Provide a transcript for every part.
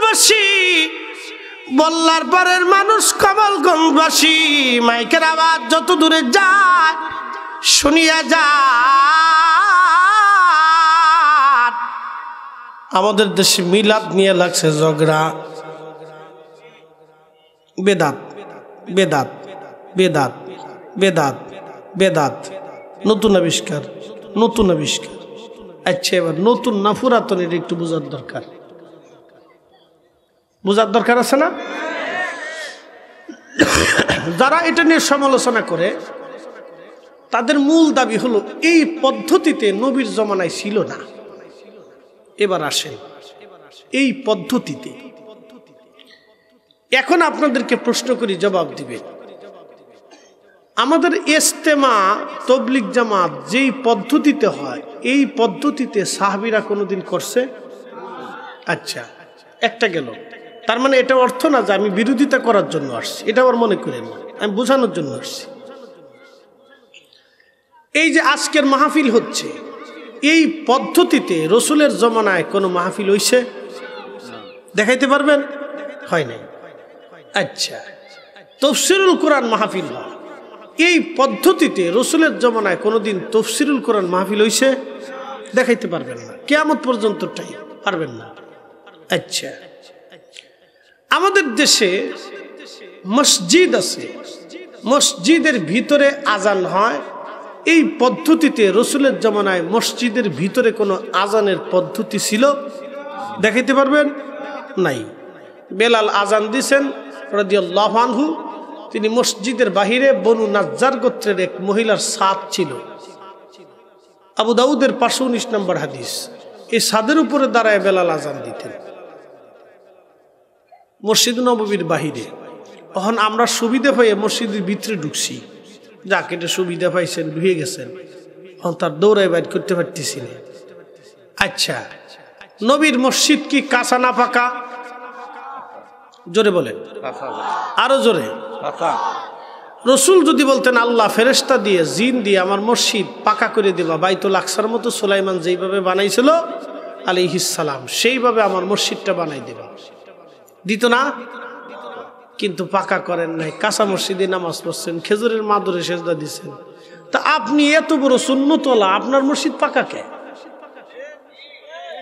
কমলগঞ্জবাসী, বল্লার পরের মানুষ কমলগঞ্জবাসী, মাইকের আওয়াজ যত দূরে যায় শুনিয়া যায়। আমাদের দেশে মিলাদ নিয়ে লাগছে ঝগড়া। বেদাত বেদাত বেদাত বেদাত বেদাত, নতুন আবিষ্কার নতুন আবিষ্কার। আচ্ছা, এবার নতুন না পুরাতন এটা একটু বোঝার দরকার, বোঝার দরকার আছে না? যারা এটা নিয়ে সমালোচনা করে তাদের মূল দাবি হলো এই পদ্ধতিতে নবীর জমানায় ছিল না। এবার আসেন এই পদ্ধতিতে, এখন আপনাদেরকে প্রশ্ন করি, জবাব দিবেন। আমাদের ইজতেমা তবলিগ জামাত যেই পদ্ধতিতে হয়, এই পদ্ধতিতে সাহাবীরা কোনোদিন করছে? আচ্ছা, একটা গেল। তার মানে এটা অর্থ না যে আমি বিরোধিতা করার জন্য আসছি, এটা আমার মনে করেন না, আমি বোঝানোর জন্য আসছি। এই যে আজকের মাহফিল হচ্ছে, এই পদ্ধতিতে রসুলের জমানায় কোনো মাহফিল হইছে? দেখাইতে পারবেন? হয় নাই। আচ্ছা, তাফসীরুল কোরআন মাহফিল হয়, এই পদ্ধতিতে রসুলের জমানায় কোনোদিন তাফসীরুল কোরআন মাহফিল হইছে? দেখাইতে পারবেন না, কিয়ামত পর্যন্ত পারবেন না। আচ্ছা, আমাদের দেশে মসজিদ আছে, মসজিদের ভিতরে আজান হয়, এই পদ্ধতিতে রসুলের জমানায় মসজিদের ভিতরে কোনো আজানের পদ্ধতি ছিল? দেখাইতে পারবেন? নাই। বেলাল আজান দিছেন রাদিয়াল্লাহু আনহু, তিনি মসজিদের বাহিরে বনু নাজ্জার গোত্রের এক মহিলার ছাদ ছিল, আবু দাউদের 519 নম্বর হাদিস। এই ছাদের উপরে দাঁড়ায় বেলাল আজান দিতেন মসজিদ নববীর বাহিরে। তখন আমরা সুবিধা পাইয়ে মসজিদের ভিতরে ঢুকছি, যাক এটা সুবিধা পাইছেন, ঢুকে গেছেন, তখন তার দৌড়াই বাইর করতে পারতেছি না। আচ্ছা, নবীর মসজিদ কি কাঁচা না পাকা? জোরে বলেন, আরো জোরে। রসুল যদি বলতেন আল্লাহ ফেরেশতা দিয়ে জিন দিয়ে আমার মসজিদ পাকা করে দেবা, বাইতুল আকসার মতো সুলাইমান যেইভাবে বানাইছিল আলাইহিস সালাম, সেইভাবে আমার মসজিদটা বানাই দেবা, দিত না? কিন্তু পাকা করেন নাই, কাঁচা মসজিদে নামাজ পড়ছেন, খেজুরের মাদুরে সেজদা দিচ্ছেন। তা আপনি এত বড় সুন্নতওয়ালা, আপনার মসজিদ পাকা কে?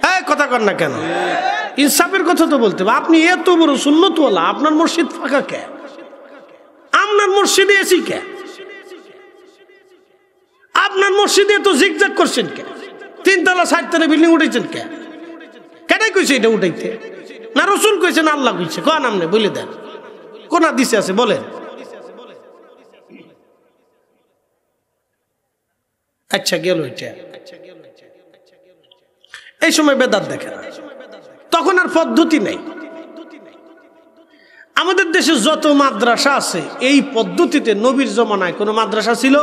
হ্যাঁ, কথা কর না কেন? ইনসাফের কথা তো বলতে হবে। আপনি এত বড় সুন্নতওয়ালা, আপনার মসজিদ ফাঁকা কে? আপনার মসজিদে এসি কে? আপনার মসজিদে তো জিগজাগ করছেন কে? 3 তলা 4 তলা বিল্ডিং উঠেছেন কে? কেটাই কইছে এটা উঠাইতে? না রসুল কইছে না আল্লাহ কইছে? কোন আমনে বলে দেন, কোন হাদিসে আছে বলেন? আচ্ছা, গেল এটা। এই সময় বেদাত দেখে না, তখন আর পদ্ধতি নাই। আমাদের দেশে যত মাদ্রাসা আছে, এই পদ্ধতিতে নবীর জমানায় কোন মাদ্রাসা ছিল?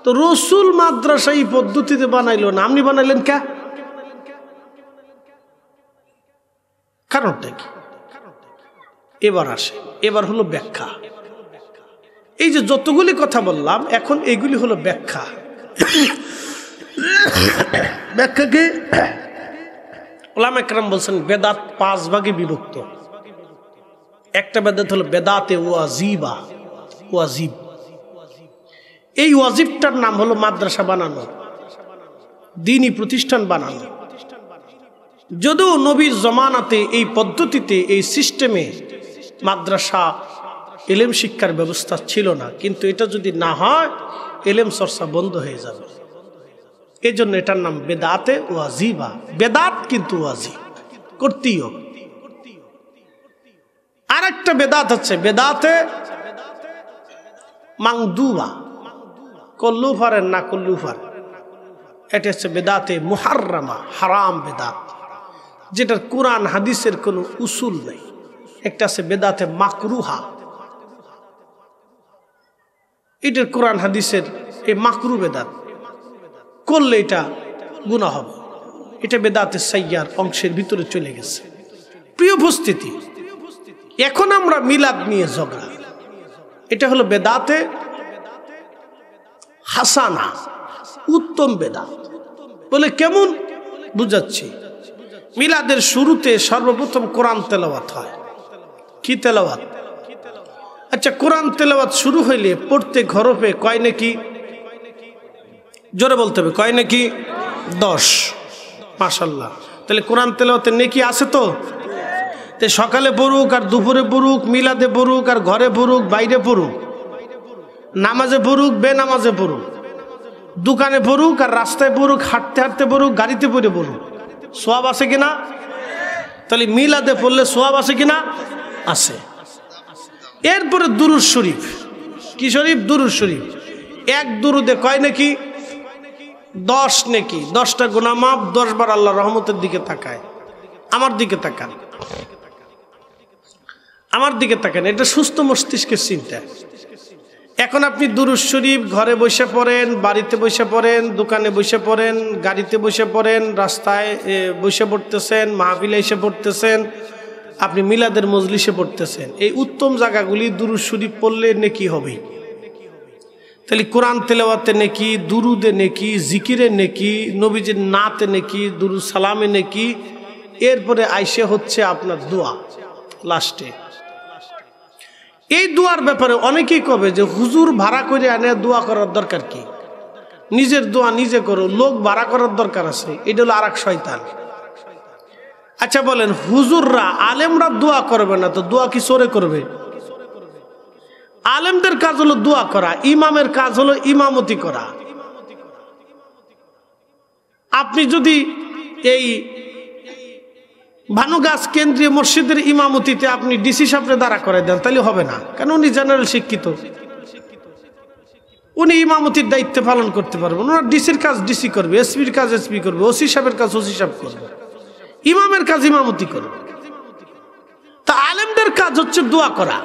তো রসুল মাদ্রাসা এই পদ্ধতিতে বানাইলো না, আপনি বানাইলেন কে? কারণটা কি? এবার আসে, এবার হলো ব্যাখ্যা। এই যে যতগুলি কথা বললাম, এখন এইগুলি হলো ব্যাখ্যা। ব্যাখ্যাকে উলামা ইকরাম বলছেন বেদাত 5 ভাগে বিভক্ত। একটা বেদাত হলো বেদাতে ওয়াজিবা, ওয়াজিব। এই ওয়াজিবটার নাম হলো মাদ্রাসা বানানো, দ্বীনি প্রতিষ্ঠান বানানো। যদিও নবীর জমানাতে এই পদ্ধতিতে, এই সিস্টেমে মাদ্রাসা ইলম শিক্ষার ব্যবস্থা ছিল না, কিন্তু এটা যদি না হয় ইলম চর্চা বন্ধ হয়ে যাবে। এই জন্য এটার নাম বেদাতে ওয়াজিবা। বেদাত কিন্তু ওয়াজিব, করতেই হবে। আর একটা বেদাত হচ্ছে বেদাতে মাংদুবা, করলু পারেন না করলু পারেন। এটা হচ্ছে বেদাতে মুহাররামা, হারাম বেদাত, যেটার কোরআন হাদিসের কোনো উসুল নেই। একটা আছে বেদাতে মাকরুহা, এটার কোরআন হাদিসের এই মাকরু বেদাত, করলে এটা গুনাহ হবে। এটা বেদাতে সাইয়্যার অংশের ভিতরে চলে গেছে। প্রিয় উপস্থিতি, এখন আমরা মিলাদ নিয়ে ঝগড়া। এটা হলো বেদাতে হাসানা, উত্তম বেদাত। বলে কেমন? বুঝাচ্ছি। মিলাদের শুরুতে সর্বপ্রথম কোরআন তেলাওয়াত হয়। কি তেলাওয়াত? আচ্ছা, কোরআন তেলাওয়াত শুরু হইলে প্রত্যেক হরফে কয় নাকি? জোরে বলতে হবে, কয় নাকি? 10। মাশাআল্লাহ। তাহলে কোরআন তেলাওয়াতের নেকি আছে তো? সকালে পড়ুক আর দুপুরে পড়ুক, মিলাদে পড়ুক আর ঘরে পড়ুক, বাইরে পড়ুক, নামাজে পড়ুক, বেনামাজে পড়ুক, দোকানে পড়ুক আর রাস্তায় পড়ুক, হাঁটতে হাঁটতে পড়ুক, গাড়িতে পড়ে পড়ুক, সোয়াব আছে কিনা? তাহলে মিলাদে পড়লে সোয়াব আছে কিনা? আছে। এরপরে দুরুদ শরীফ। কি শরীফ? দুরুদ শরীফ। এক দুরুদে কয় নাকি? 10 নাকি। 10টা গুনাহ মাফ, 10 বার আল্লাহ রহমতের দিকে তাকায়। আমার দিকে তাকান, আমার দিকে তাকান, এটা সুস্থ মস্তিষ্কের চিন্তা। এখন আপনি দুরুদ শরীফ ঘরে বসে পড়েন, বাড়িতে বসে পড়েন, দোকানে বসে পড়েন, গাড়িতে বসে পড়েন, রাস্তায় বসে পড়তেছেন, মাহফিলে এসে পড়তেছেন, আপনি মিলাদের মজলিসে পড়তেছেন। এই উত্তম জায়গাগুলি দুরুদ শরীফ পড়লে নেকি হবে। তাহলে কোরআন তেলাওয়াতে নেকি, দুরুদে নেকি, জিকিরে নেকি, নবীজির নাতে নেকি, দুরুদ সালামে নেকি। এরপরে আইসে হচ্ছে আপনার দোয়া লাস্টে। এই দোয়ার ব্যাপারে অনেকেই কবে যে হুজুর ভাড়া করে আনে দোয়া করার দরকার কি? নিজের দোয়া নিজে করো, লোক ভাড়া করার দরকার আছে। এটা হলো আরেক শয়তান। আচ্ছা বলেন, হুজুররা আলেমরা দোয়া করবে না তো দোয়া কি চোরে করবে? আলেমদের কাজ হলো দোয়া করা, ইমামের কাজ হলো ইমামতি করা। আপনি যদি এই ভানুগাছ কেন্দ্রীয় মসজিদের ইমামতিতে আপনি ডিসি সাহেবকে দাঁড়া করে দেন, তাহলে হবে না। কারণ উনি জেনারেল শিক্ষিত, উনি ইমামতির দায়িত্ব পালন করতে পারবেন। ওনার ডিসির কাজ ডিসি করবে, এসপির কাজ এসপি করবে, ওসি সাহেবের কাজ ওসি সাহেব করবে, ইমামের কাজ ইমামতি করবে। তা আলেমদের কাজ হচ্ছে দোয়া করা,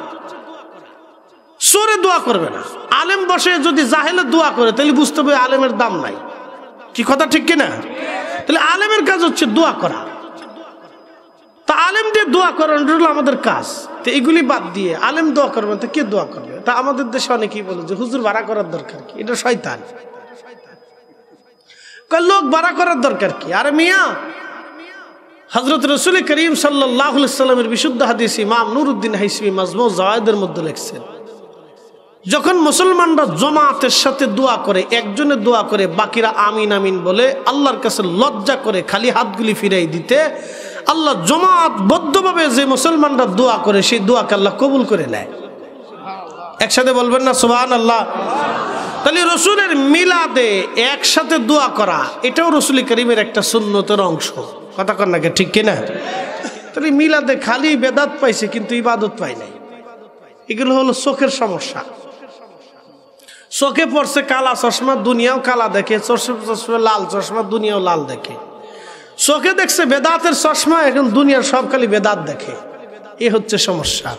সরে দোয়া করবে না। আলেম বসে যদি জাহেলে দোয়া করে তাহলে বুঝতে হবে আলেমের দাম নাই। কি কথা ঠিক কিনা? তাহলে আলেমের কাজ হচ্ছে দোয়া করা। তা আলেম দিয়ে দোয়া করানো হলো আমাদের কাজ। তো এগুলি বাদ দিয়ে আলেম দোয়া করবে, তা কে দোয়া করবে? তা আমাদের দেশে অনেকেই বলে যে হুজুর ভাড়া করার দরকার কি? এটা শয়তান। লোক ভাড়া করার দরকার কি? আরে মিয়া, হযরত রাসূল করিম সাল্লাল্লাহু আলাইহি ওয়াসাল্লামের বিশুদ্ধ হাদিস ইমাম নুরউদ্দিন হাইসমি মাজমু যাওয়ায়েদের মধ্যে লিখছেন, যখন মুসলমানরা জামাতের সাথে দোয়া করে, একজনে দোয়া করে, বাকিরা আমিন আমিন বলে, আল্লাহর কাছে লজ্জা করে খালি হাতগুলি ফিরাই দিতে, আল্লাহ জমাতবদ্ধভাবে যে মুসলমানরা দোয়া করে সেই দোয়াকে আল্লাহ কবুল করে নেয়। একসাথে বলবেন না সুবহানাল্লাহ? তাহলে রসুলের মিলাদে একসাথে দোয়া করা এটাও রসুল করিমের একটা সুন্নতের অংশ। কথা কন নাকি, ঠিক কিনা? তাহলে মিলাদে খালি বেদাত পাইছে কিন্তু ইবাদত পাই নাই। এগুলো হলো চোখের সমস্যা। চোখে পড়ছে কালা চশমা, দুনিয়াও কালা দেখে, চশমা লাল চশমা, দুনিয়াও লাল দেখে। চোখে দেখছে বেদাতের চশমা, এখন দুনিয়ার সব খালি বেদাত দেখে। এ হচ্ছে সমস্যা।